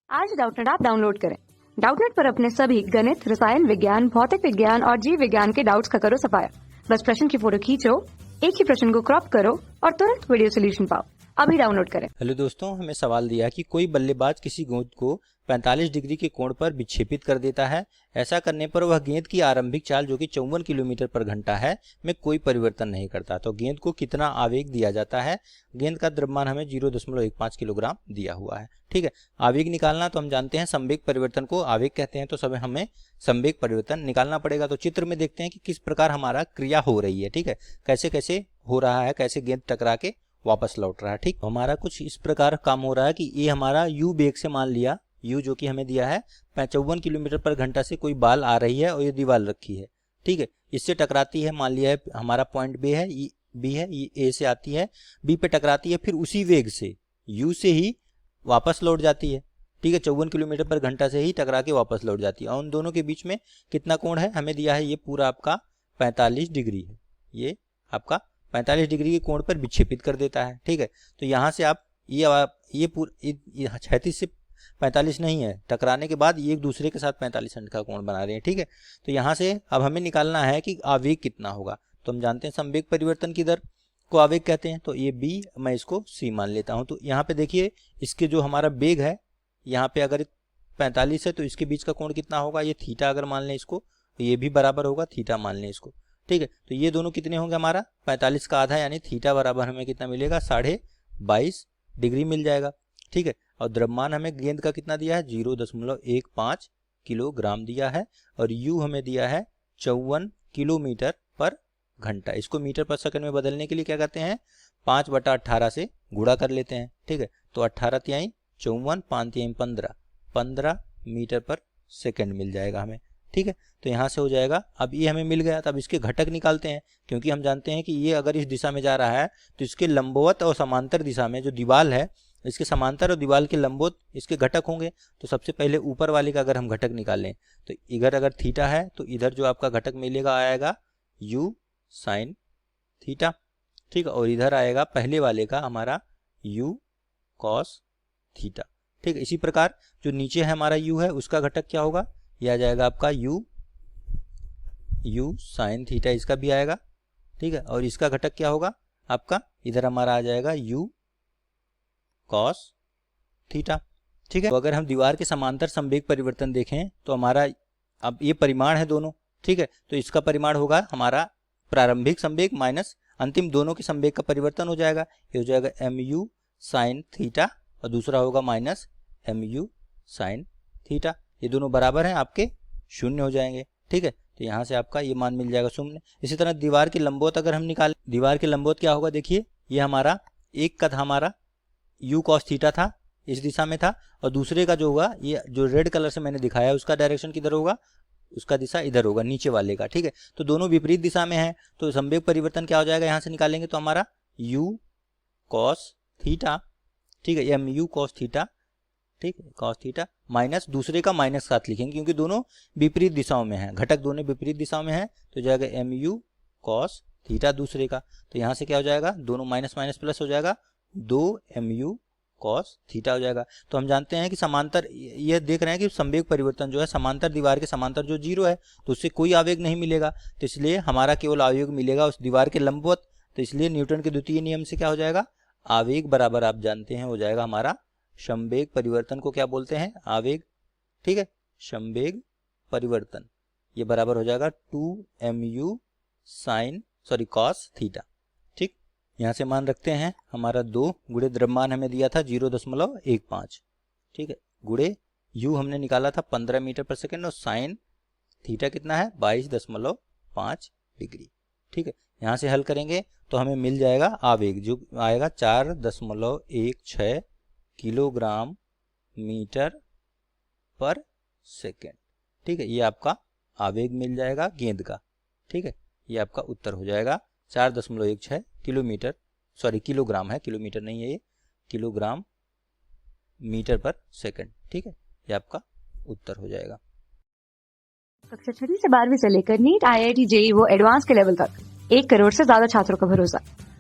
आज Doubtnut app download करें। Doubtnut पर अपने सभी गणित, रसायन विज्ञान, भौतिक विज्ञान और जीव विज्ञान के डाउट्स का करो सफाया। बस प्रश्न की फोटो खींचो, एक ही प्रश्न को क्रॉप करो और तुरंत वीडियो सोल्यूशन पाओ। अभी डाउनलोड करें। हेलो दोस्तों, हमें सवाल दिया कि कोई बल्लेबाज किसी गेंद को 45 डिग्री के कोण पर विक्षेपित कर देता है। ऐसा करने पर वह गेंद की आरंभिक चाल जो कि 54 किलोमीटर पर घंटा है में कोई परिवर्तन नहीं करता। तो गेंद को कितना आवेग दिया जाता है? गेंद का द्रव्यमान हमें 0.15 किलोग्राम दिया हुआ है। ठीक है, आवेग निकालना तो हम जानते हैं संवेग परिवर्तन को आवेग कहते हैं, तो सब हमें संवेग परिवर्तन निकालना पड़ेगा। तो चित्र में देखते हैं कि किस प्रकार हमारा क्रिया हो रही है। ठीक है, कैसे कैसे हो रहा है, कैसे गेंद टकरा के वापस लौट रहा है। ठीक, हमारा कुछ इस प्रकार काम हो रहा है कि ये हमारा u वेग से, मान लिया u जो कि हमें दिया है 54 किलोमीटर पर घंटा से कोई बाल आ रही है और ये दीवार रखी है। ठीक है, इससे टकराती है, मान लिया है हमारा पॉइंट बी है, ये ए से आती है, बी पे टकराती है, फिर उसी वेग से u से ही वापस लौट जाती है। ठीक है, 54 किलोमीटर पर घंटा से ही टकरा के वापस लौट जाती है। और उन दोनों के बीच में कितना कोण है हमें दिया है, ये पूरा आपका 45 डिग्री है। ये आपका 45 डिग्री के कोण पर विक्षेपित कर देता है। ठीक है, तो यहाँ से आप ये क्षैतिज से 45 नहीं है, टकराने के बाद ये एक दूसरे के साथ 45 अंश का कोण बना रहे हैं। ठीक है, तो यहाँ से अब हमें निकालना है कि आवेग कितना होगा। तो हम जानते हैं संवेग परिवर्तन की दर को आवेग कहते हैं। तो ये बी, मैं इसको सी मान लेता हूँ। तो यहाँ पे देखिए, इसके जो हमारा वेग है, यहाँ पे अगर 45 है तो इसके बीच का कोण कितना होगा, ये थीटा अगर मान लें इसको, तो ये भी बराबर होगा थीटा मान लें इसको। ठीक है, तो ये दोनों कितने होंगे, हमारा 45 का आधा यानी थीटा बराबर हमें कितना मिलेगा, 22.5 डिग्री मिल जाएगा। ठीक है, और द्रव्यमान हमें गेंद का कितना दिया है, 0.15 किलोग्राम दिया है, और u हमें दिया है 54 किलोमीटर पर घंटा। इसको मीटर पर सेकंड में बदलने के लिए क्या करते हैं, 5/18 से गुणा कर लेते हैं। ठीक है, तो 18 तिहाई 54, 5 तिहाई 15 मीटर पर सेकंड मिल जाएगा हमें। ठीक है, तो यहाँ से हो जाएगा। अब ये हमें मिल गया, तब इसके घटक निकालते हैं, क्योंकि हम जानते हैं कि ये अगर इस दिशा में जा रहा है तो इसके लंबवत और समांतर दिशा में जो दीवार है, इसके समांतर और दीवार के लंबवत इसके घटक होंगे। तो सबसे पहले ऊपर वाले का अगर हम घटक निकालें तो इधर अगर थीटा है तो इधर जो आपका घटक मिलेगा आएगा u साइन थीटा। ठीक है, और इधर आएगा पहले वाले का हमारा u कॉस थीटा। ठीक है, इसी प्रकार जो नीचे है हमारा u है, उसका घटक क्या होगा, यह आ जाएगा आपका u साइन थीटा, इसका भी आएगा। ठीक है, और इसका घटक क्या होगा आपका, इधर हमारा आ जाएगा u कॉस थीटा। ठीक है, तो अगर हम दीवार के समांतर संवेग परिवर्तन देखें तो हमारा, अब ये परिमाण है दोनों। ठीक है, तो इसका परिमाण होगा हमारा प्रारंभिक संवेग माइनस अंतिम दोनों के संवेग का परिवर्तन हो जाएगा। ये हो जाएगा mu साइन थीटा और दूसरा होगा माइनस mu साइन थीटा। ये दोनों बराबर हैं, आपके शून्य हो जाएंगे। ठीक है, तो यहाँ से आपका ये मान मिल जाएगा शून्य। इसी तरह दीवार की लंबवत अगर हम निकालें, दीवार की लंबवत क्या होगा, देखिए ये हमारा एक का था, हमारा u cos थीटा था, इस दिशा में था, और दूसरे का जो होगा, ये जो रेड कलर से मैंने दिखाया है, उसका डायरेक्शन किधर होगा, उसका दिशा इधर होगा, नीचे वाले का। ठीक है, तो दोनों विपरीत दिशा में है, तो संवेग परिवर्तन क्या हो जाएगा, यहाँ से निकालेंगे तो हमारा u cos थीटा। ठीक है, mu cos थीटा। ठीक है, cos थीटा माइनस दूसरे का माइनस साथ लिखेंगे, क्योंकि दोनों विपरीत दिशाओं में हैं, घटक दोनों विपरीत दिशाओं में हैं, तो जाएगा mu cos थीटा दूसरे का। तो यहाँ से क्या हो जाएगा, दोनों माइनस माइनस प्लस हो जाएगा, 2 mu cos थीटा हो जाएगा। तो हम जानते हैं कि समांतर, ये देख रहे हैं कि संवेग परिवर्तन जो है समांतर दीवार के समांतर जो 0 है तो उससे कोई आवेग नहीं मिलेगा, तो इसलिए हमारा केवल आवेग मिलेगा उस दीवार के लंबवत। तो इसलिए न्यूटन के द्वितीय नियम से क्या हो जाएगा, आवेग बराबर आप जानते हैं हो जाएगा हमारा संवेग परिवर्तन को क्या बोलते हैं, आवेग। ठीक है, संवेग परिवर्तन ये बराबर हो जाएगा 2 mu cos थीटा। ठीक, यहाँ से मान रखते हैं हमारा 2 गुणे द्रव्यमान हमें दिया था 0.15। ठीक है, गुणे u हमने निकाला था 15 मीटर पर सेकेंड, और साइन थीटा कितना है, 22.5 डिग्री। ठीक है, यहाँ से हल करेंगे तो हमें मिल जाएगा आवेग, जो आएगा 4.16 किलोग्राम मीटर पर सेकेंड। ठीक है, ये आपका आवेग मिल जाएगा गेंद का। ठीक है, ये आपका उत्तर हो जाएगा 4.16 किलोमीटर, सॉरी किलोग्राम है, किलोमीटर नहीं है, ये किलोग्राम मीटर पर सेकेंड। ठीक है, ये आपका उत्तर हो जाएगा। कक्षा 6 से 12वीं से लेकर नीट, IIT, JEE वो एडवांस के लेवल तक 1 करोड़ से ज्यादा छात्रों का भरोसा।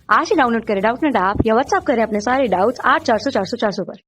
आज ही डाउनलोड करें डाउटनेट ऐप या व्हाट्सएप करें अपने सारे डाउट्स 8400 400 400 पर।